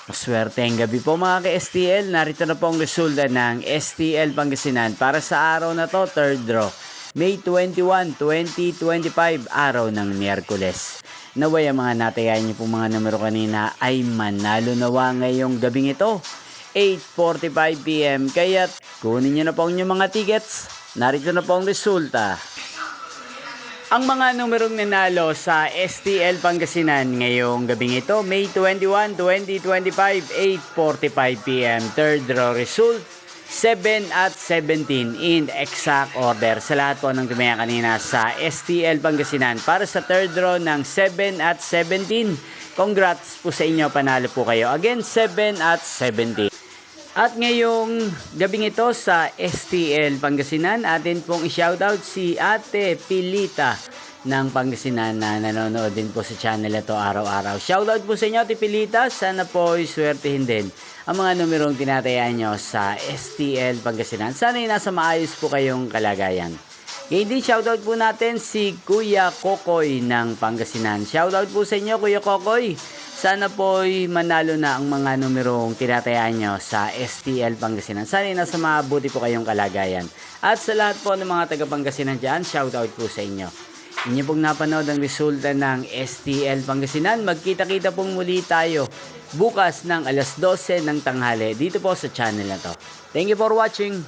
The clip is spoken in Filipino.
Maswerteng gabi po mga ka-STL. Narito na po ang resulta ng STL Pangasinan para sa araw na to, third draw. May 21, 2025, araw ng Miyerkules. Naway ang mga natayan niyo po mga numero kanina ay manalo nawa ngayong gabing ito. 8:45 PM. Kaya kunin niyo na po ang inyong mga tickets. Narito na po ang resulta. Ang mga numerong nanalo sa STL Pangasinan ngayong gabing ito, May 21, 2025, 8:45 PM. Third draw result, 7 at 17 in exact order. Sa lahat po ng tumaya kanina sa STL Pangasinan para sa third draw ng 7 at 17. Congrats po sa inyo, panalo po kayo. Again, 7 at 17. At ngayong gabing ito sa STL Pangasinan, atin pong i-shoutout si Ate Pilita ng Pangasinan na nanonood din po sa channel ito araw-araw. Shoutout po sa inyo, Ate Pilita. Sana po iswertihin din ang mga numerong tinatayaan nyo sa STL Pangasinan. Sana nasa maayos po kayong kalagayan. Ngayon din, shoutout po natin si Kuya Kokoy ng Pangasinan. Shoutout po sa inyo, Kuya Kokoy. Sana po'y manalo na ang mga numerong tinatayaan nyo sa STL Pangasinan. Sana nasa mabuti po kayong kalagayan. At sa lahat po ng mga taga-Pangasinan dyan, shoutout po sa inyo. Inyo pong napanood ang resulta ng STL Pangasinan. Magkita-kita pong muli tayo bukas ng alas 12 ng tanghali dito po sa channel na to. Thank you for watching.